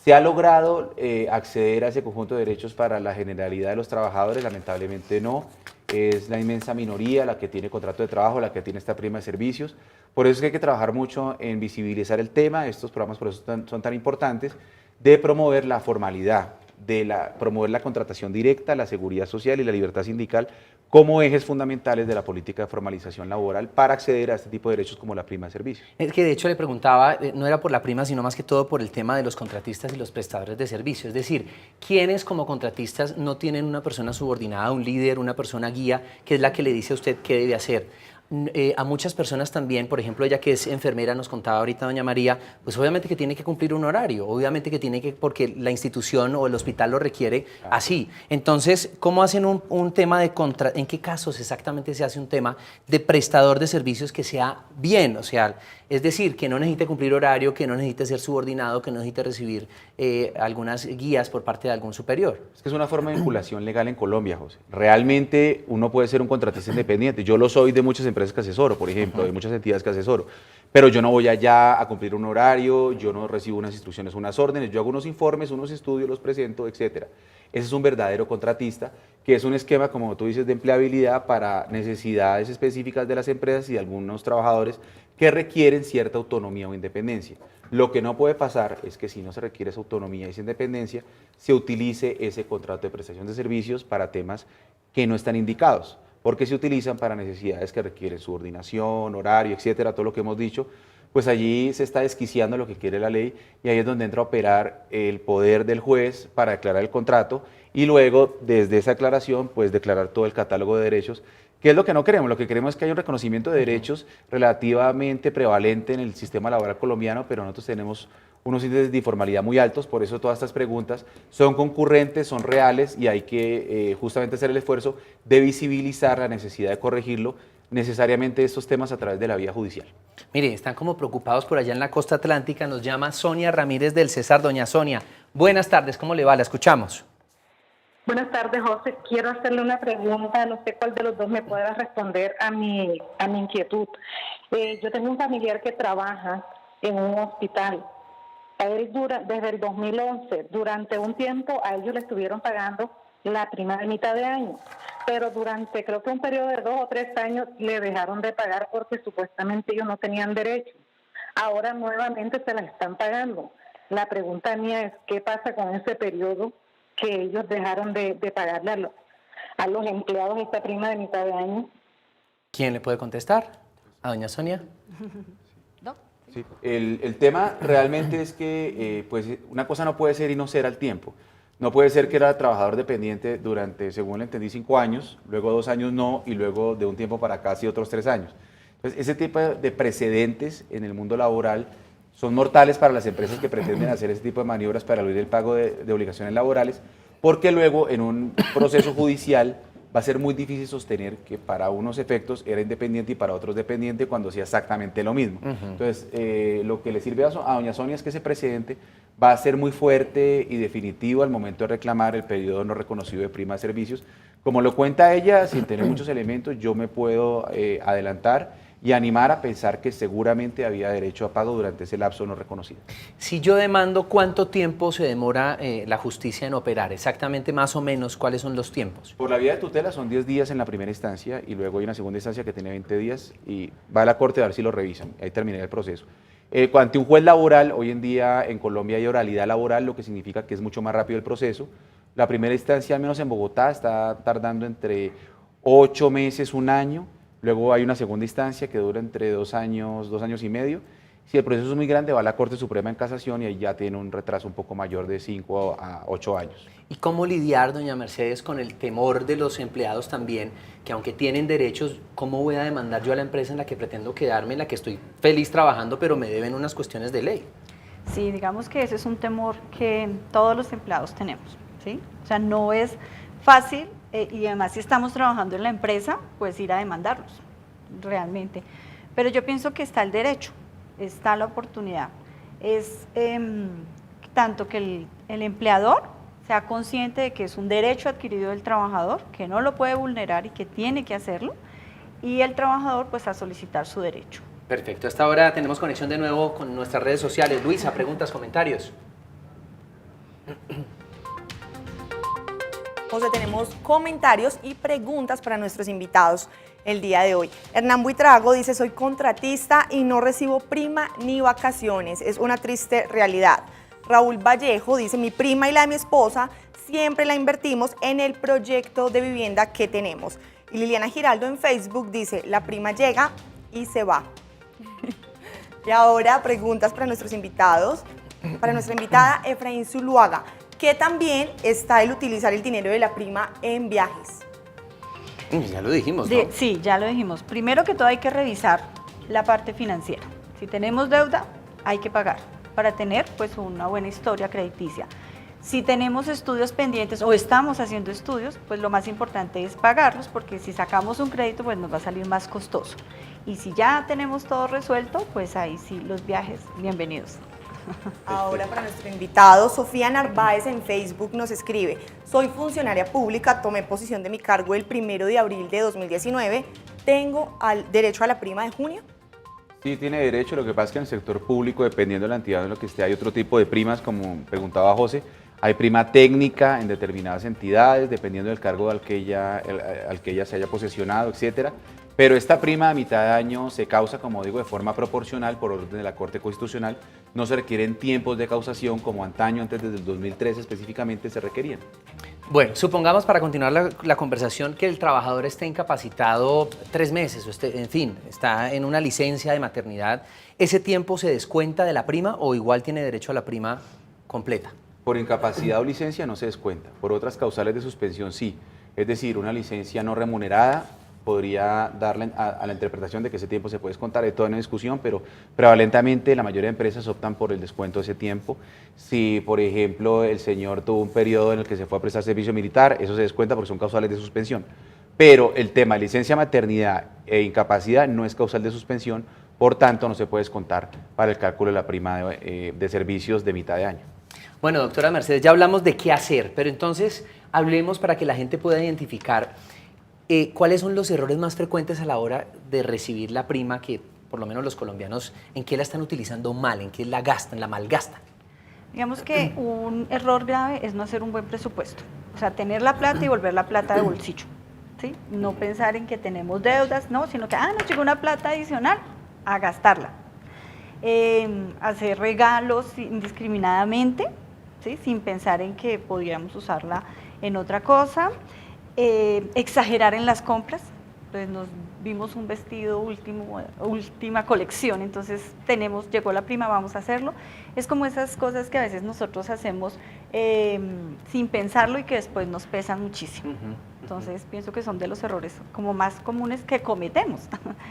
¿Se ha logrado acceder a ese conjunto de derechos para la generalidad de los trabajadores? Lamentablemente no. Es la inmensa minoría la que tiene contrato de trabajo, la que tiene esta prima de servicios. Por eso es que hay que trabajar mucho en visibilizar el tema. Estos programas por eso son tan importantes, de promover la formalidad, promover la contratación directa, la seguridad social y la libertad sindical como ejes fundamentales de la política de formalización laboral para acceder a este tipo de derechos como la prima de servicios. Es que de hecho le preguntaba, no era por la prima, sino más que todo por el tema de los contratistas y los prestadores de servicios. Es decir, ¿quiénes como contratistas no tienen una persona subordinada, un líder, una persona guía, que es la que le dice a usted qué debe hacer? A muchas personas también, por ejemplo, ella que es enfermera, nos contaba ahorita doña María, pues obviamente que tiene que cumplir un horario, obviamente que tiene que, porque la institución o el hospital lo requiere así. Entonces, ¿cómo hacen un tema de en qué casos exactamente se hace un tema de prestador de servicios que sea bien? O sea, es decir, que no necesite cumplir horario, que no necesite ser subordinado, que no necesite recibir algunas guías por parte de algún superior. Es que es una forma de vinculación legal en Colombia, José. Realmente uno puede ser un contratista independiente. Yo lo soy de muchas empresas que asesoro, por ejemplo, de muchas entidades que asesoro, pero yo no voy allá a cumplir un horario, yo no recibo unas instrucciones, unas órdenes, yo hago unos informes, unos estudios, los presento, etcétera. Ese es un verdadero contratista, que es un esquema, como tú dices, de empleabilidad para necesidades específicas de las empresas y de algunos trabajadores que requieren cierta autonomía o independencia. Lo que no puede pasar es que si no se requiere esa autonomía y esa independencia, se utilice ese contrato de prestación de servicios para temas que no están indicados, porque se utilizan para necesidades que requieren subordinación, horario, etcétera, todo lo que hemos dicho, pues allí se está desquiciando lo que quiere la ley y ahí es donde entra a operar el poder del juez para declarar el contrato y luego, desde esa aclaración, pues declarar todo el catálogo de derechos, que es lo que no queremos. Lo que queremos es que haya un reconocimiento de derechos relativamente prevalente en el sistema laboral colombiano, pero nosotros tenemos unos índices de informalidad muy altos, por eso todas estas preguntas son concurrentes, son reales y hay que justamente hacer el esfuerzo de visibilizar la necesidad de corregirlo necesariamente estos temas a través de la vía judicial. Mire, están como preocupados por allá en la costa atlántica, nos llama Sonia Ramírez del César. Doña Sonia, buenas tardes, ¿cómo le va? La escuchamos. Buenas tardes, José. Quiero hacerle una pregunta, no sé cuál de los dos me pueda responder a mi inquietud. Yo tengo un familiar que trabaja en un hospital. A él desde el 2011, durante un tiempo a ellos le estuvieron pagando la prima de mitad de año, pero durante creo que un periodo de 2 o 3 años le dejaron de pagar porque supuestamente ellos no tenían derecho. Ahora nuevamente se las están pagando. La pregunta mía es, ¿qué pasa con ese periodo que ellos dejaron de pagarle a los empleados esta prima de mitad de año? ¿Quién le puede contestar? ¿A doña Sonia? Sí. El tema realmente es que pues una cosa no puede ser y no ser al tiempo. No puede ser que era trabajador dependiente durante, según le entendí, 5 años, luego 2 años no, y luego de un tiempo para acá sí otros 3 años. Entonces, ese tipo de precedentes en el mundo laboral son mortales para las empresas que pretenden hacer ese tipo de maniobras para eludir el pago de obligaciones laborales, porque luego en un proceso judicial va a ser muy difícil sostener que para unos efectos era independiente y para otros dependiente cuando hacía exactamente lo mismo. Entonces, lo que le sirve a doña Sonia es que ese precedente va a ser muy fuerte y definitivo al momento de reclamar el periodo no reconocido de prima de servicios. Como lo cuenta ella, sin tener muchos elementos, yo me puedo adelantar y animar a pensar que seguramente había derecho a pago durante ese lapso no reconocido. Si yo demando, ¿cuánto tiempo se demora la justicia en operar? Exactamente, más o menos, ¿cuáles son los tiempos? Por la vía de tutela son 10 días en la primera instancia y luego hay una segunda instancia que tiene 20 días y va a la corte a ver si lo revisan. Ahí terminaría el proceso. Ante un juez laboral, hoy en día en Colombia hay oralidad laboral, lo que significa que es mucho más rápido el proceso. La primera instancia, al menos en Bogotá, está tardando entre 8 meses, un año. Luego hay una segunda instancia que dura entre 2 años, 2 años y medio. Si el proceso es muy grande, va a la Corte Suprema en casación y ahí ya tiene un retraso un poco mayor de 5 a 8 años. ¿Y cómo lidiar, doña Mercedes, con el temor de los empleados también, que aunque tienen derechos, ¿cómo voy a demandar yo a la empresa en la que pretendo quedarme, en la que estoy feliz trabajando, pero me deben unas cuestiones de ley? Sí, digamos que ese es un temor que todos los empleados tenemos, ¿sí? O sea, no es fácil y además si estamos trabajando en la empresa, pues ir a demandarlos, realmente. Pero yo pienso que está el derecho, está la oportunidad. Es tanto que el empleador sea consciente de que es un derecho adquirido del trabajador, que no lo puede vulnerar y que tiene que hacerlo, y el trabajador pues a solicitar su derecho. Perfecto, hasta ahora tenemos conexión de nuevo con nuestras redes sociales. Luisa, preguntas, comentarios. José, tenemos comentarios y preguntas para nuestros invitados el día de hoy. Hernán Buitrago dice, soy contratista y no recibo prima ni vacaciones, es una triste realidad. Raúl Vallejo dice, mi prima y la de mi esposa siempre la invertimos en el proyecto de vivienda que tenemos. Y Liliana Giraldo en Facebook dice, la prima llega y se va. Y ahora preguntas para nuestros invitados. Para nuestra invitada Efraín Zuluaga, ¿qué también está el utilizar el dinero de la prima en viajes? Ya lo dijimos, ¿no? Sí, ya lo dijimos. Primero que todo hay que revisar la parte financiera. Si tenemos deuda, hay que pagar para tener pues una buena historia crediticia. Si tenemos estudios pendientes o estamos haciendo estudios, pues lo más importante es pagarlos porque si sacamos un crédito pues nos va a salir más costoso. Y si ya tenemos todo resuelto, pues ahí sí los viajes, bienvenidos. Ahora para nuestro invitado, Sofía Narváez en Facebook nos escribe, soy funcionaria pública, tomé posesión de mi cargo el 1 de abril de 2019, ¿tengo derecho a la prima de junio? Sí, tiene derecho, lo que pasa es que en el sector público, dependiendo de la entidad en la que esté, hay otro tipo de primas, como preguntaba José, hay prima técnica en determinadas entidades, dependiendo del cargo al que ella se haya posesionado, etcétera. Pero esta prima a mitad de año se causa, como digo, de forma proporcional por orden de la Corte Constitucional. No se requieren tiempos de causación como antaño, antes desde el 2013 específicamente, se requerían. Bueno, supongamos para continuar la conversación que el trabajador esté incapacitado 3 meses, o en fin, está en una licencia de maternidad. ¿Ese tiempo se descuenta de la prima o igual tiene derecho a la prima completa? Por incapacidad o licencia no se descuenta, por otras causales de suspensión sí. Es decir, una licencia no remunerada podría darle a la interpretación de que ese tiempo se puede descontar, de toda una discusión, pero prevalentemente la mayoría de empresas optan por el descuento de ese tiempo. Si, por ejemplo, el señor tuvo un periodo en el que se fue a prestar servicio militar, eso se descuenta porque son causales de suspensión. Pero el tema de licencia maternidad e incapacidad no es causal de suspensión, por tanto no se puede descontar para el cálculo de la prima de servicios de mitad de año. Bueno, doctora Mercedes, ya hablamos de qué hacer, pero entonces hablemos para que la gente pueda identificar ¿cuáles son los errores más frecuentes a la hora de recibir la prima que, por lo menos los colombianos, en qué la están utilizando mal, en qué la gastan, la malgastan? Digamos que un error grave es no hacer un buen presupuesto. O sea, tener la plata y volver la plata de bolsillo, ¿sí? No pensar en que tenemos deudas, no, sino que, nos llegó una plata adicional, a gastarla. Hacer regalos indiscriminadamente, ¿sí? Sin pensar en que podríamos usarla en otra cosa. Exagerar en las compras, entonces nos vimos un vestido última colección, entonces llegó la prima, vamos a hacerlo. Es como esas cosas que a veces nosotros hacemos sin pensarlo y que después nos pesan muchísimo. Entonces pienso que son de los errores como más comunes que cometemos.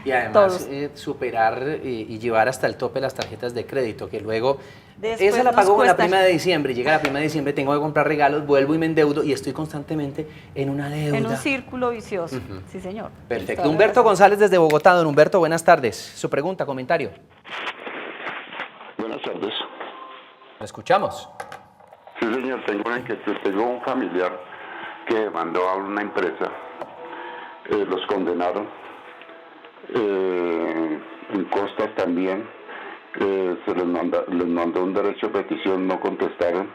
Y además superar y llevar hasta el tope las tarjetas de crédito, que luego después esa la pago con la cuesta. prima de diciembre, llega la prima de diciembre, tengo que comprar regalos, vuelvo y me endeudo y estoy constantemente en una deuda. En un círculo vicioso, sí señor. Perfecto. Humberto González desde Bogotá. Don Humberto, buenas tardes. Su pregunta, comentario. Buenas tardes. Lo escuchamos. Sí, señor, tengo una inquietud. Tengo un familiar que mandó a una empresa, los condenaron, en costas también, se les mandó un derecho de petición, no contestaron,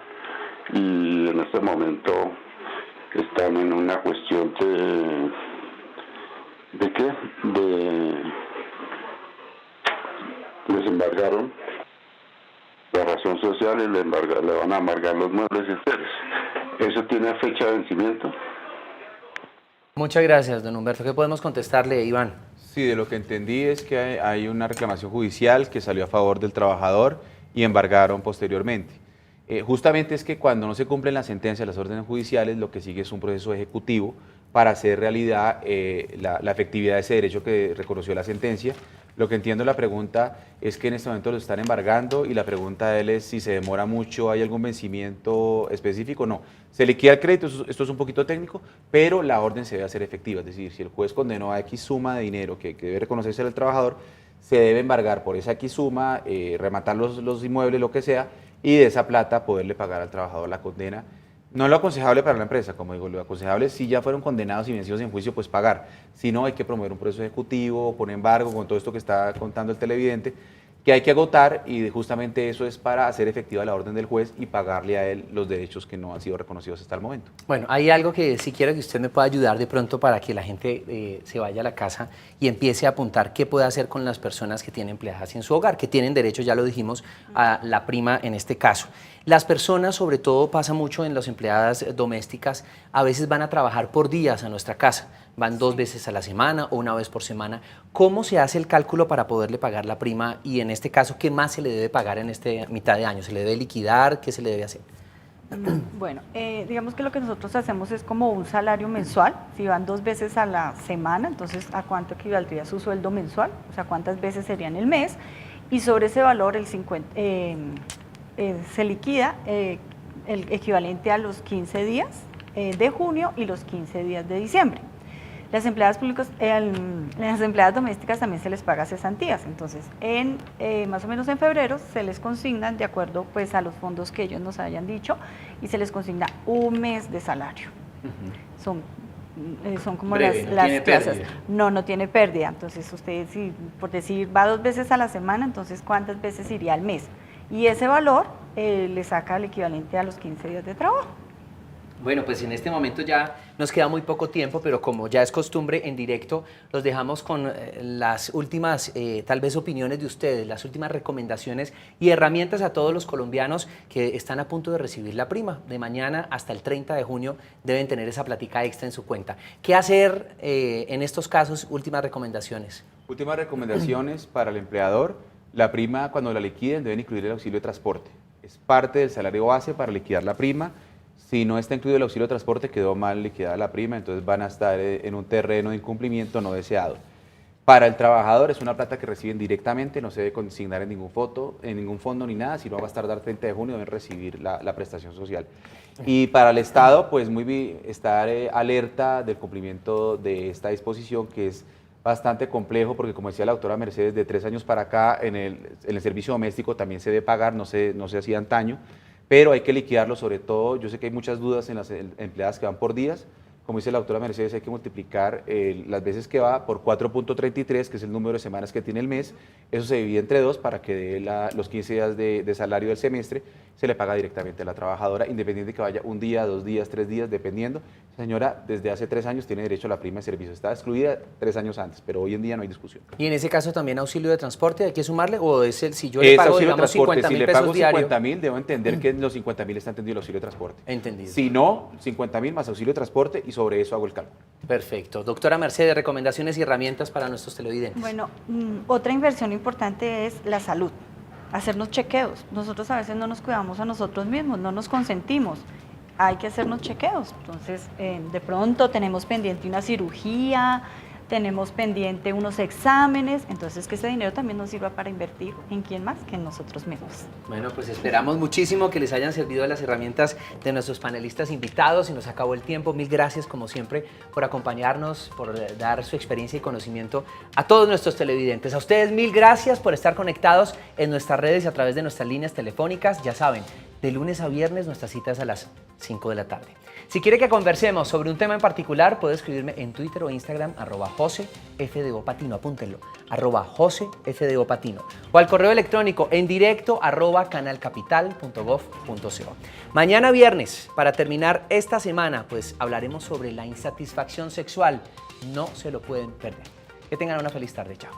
y en este momento están en una cuestión ¿de qué? Les embargaron la razón social y le van a embargar los muebles y ustedes. ¿Eso tiene fecha de vencimiento? Muchas gracias, don Humberto. ¿Qué podemos contestarle, Iván? Sí, de lo que entendí es que hay una reclamación judicial que salió a favor del trabajador y embargaron posteriormente. Justamente es que cuando no se cumplen las sentencias, las órdenes judiciales, lo que sigue es un proceso ejecutivo para hacer realidad la efectividad de ese derecho que reconoció la sentencia. Lo que entiendo la pregunta es que en este momento lo están embargando y la pregunta de él es si se demora mucho, ¿hay algún vencimiento específico? No, se liquida el crédito, esto es un poquito técnico, pero la orden se debe hacer efectiva, es decir, si el juez condenó a X suma de dinero que debe reconocerse al trabajador, se debe embargar por esa X suma, rematar los inmuebles, lo que sea, y de esa plata poderle pagar al trabajador la condena. No es lo aconsejable para la empresa, como digo, lo aconsejable es si ya fueron condenados y vencidos en juicio, pues pagar. Si no, hay que promover un proceso ejecutivo, poner embargo con todo esto que está contando el televidente, que hay que agotar y justamente eso es para hacer efectiva la orden del juez y pagarle a él los derechos que no han sido reconocidos hasta el momento. Bueno, hay algo que sí quiero que usted me pueda ayudar de pronto para que la gente se vaya a la casa y empiece a apuntar qué puede hacer con las personas que tienen empleadas en su hogar, que tienen derecho, ya lo dijimos, a la prima en este caso. Las personas, sobre todo pasa mucho en las empleadas domésticas, a veces van a trabajar por días a nuestra casa, van 2 veces a la semana o 1 vez por semana. ¿Cómo se hace el cálculo para poderle pagar la prima? Y en este caso, ¿qué más se le debe pagar en esta mitad de año? ¿Se le debe liquidar? ¿Qué se le debe hacer? Bueno, digamos que lo que nosotros hacemos es como un salario mensual. Si van 2 veces a la semana, entonces ¿a cuánto equivaldría su sueldo mensual? O sea, ¿cuántas veces sería en el mes? Y sobre ese valor se liquida el equivalente a los 15 días de junio y los 15 días de diciembre. Las empleadas públicas, las empleadas domésticas también se les paga cesantías, entonces más o menos en febrero se les consignan de acuerdo pues a los fondos que ellos nos hayan dicho y se les consigna 1 mes de salario. Son como breve, las clases. No tiene pérdida, entonces usted si por decir va 2 veces a la semana, entonces ¿cuántas veces iría al mes? Y ese valor le saca el equivalente a los 15 días de trabajo. Bueno, pues en este momento ya nos queda muy poco tiempo, pero como ya es costumbre en directo, los dejamos con las últimas, tal vez, opiniones de ustedes, las últimas recomendaciones y herramientas a todos los colombianos que están a punto de recibir la prima. De mañana hasta el 30 de junio deben tener esa plática extra en su cuenta. ¿Qué hacer en estos casos? Últimas recomendaciones. Últimas recomendaciones para el empleador. La prima, cuando la liquiden, deben incluir el auxilio de transporte. Es parte del salario base para liquidar la prima. Si no está incluido el auxilio de transporte, quedó mal liquidada la prima, entonces van a estar en un terreno de incumplimiento no deseado. Para el trabajador es una plata que reciben directamente, no se debe consignar en ningún fondo ni nada, si no va a estar dar 30 de junio deben recibir la prestación social. Y para el Estado, pues estar alerta del cumplimiento de esta disposición, que es bastante complejo porque, como decía la doctora Mercedes, de 3 años para acá en el servicio doméstico también se debe pagar, no se hacía antaño, pero hay que liquidarlo. Sobre todo, yo sé que hay muchas dudas en las empleadas que van por días. Como dice la doctora Mercedes, hay que multiplicar las veces que va por 4.33, que es el número de semanas que tiene el mes. Eso se divide entre 2 para que dé los 15 días de salario del semestre. Se le paga directamente a la trabajadora, independiente de que vaya 1 día, 2 días, 3 días, dependiendo. Esa señora, desde hace 3 años, tiene derecho a la prima de servicio. Estaba excluida 3 años antes, pero hoy en día no hay discusión. ¿Y en ese caso también auxilio de transporte hay que sumarle? ¿O es si yo le pago, digamos, 50.000 pesos diarios? Si le pago 50.000, debo entender que en los 50.000 está entendido el auxilio de transporte. Entendido. Si no, 50.000 más auxilio de transporte y sobre eso hago el cálculo. Perfecto. Doctora Mercedes, recomendaciones y herramientas para nuestros televidentes. Bueno, otra inversión importante es la salud, hacernos chequeos. Nosotros a veces no nos cuidamos a nosotros mismos, no nos consentimos. hay que hacernos chequeos. Entonces, de pronto tenemos pendiente una cirugía, tenemos pendiente unos exámenes, entonces que ese dinero también nos sirva para invertir en quién más que en nosotros mismos. Bueno, pues esperamos muchísimo que les hayan servido las herramientas de nuestros panelistas invitados y nos acabó el tiempo. Mil gracias, como siempre, por acompañarnos, por dar su experiencia y conocimiento a todos nuestros televidentes. A ustedes, mil gracias por estar conectados en nuestras redes y a través de nuestras líneas telefónicas. Ya saben, de lunes a viernes nuestra cita es a las 5 de la tarde. Si quiere que conversemos sobre un tema en particular, puede escribirme en Twitter o Instagram, @josefdopatino, apúntenlo, @josefdopatino, o al correo electrónico en directo @canalcapital.gov.co. Mañana viernes, para terminar esta semana, pues hablaremos sobre la insatisfacción sexual. No se lo pueden perder. Que tengan una feliz tarde. Chao.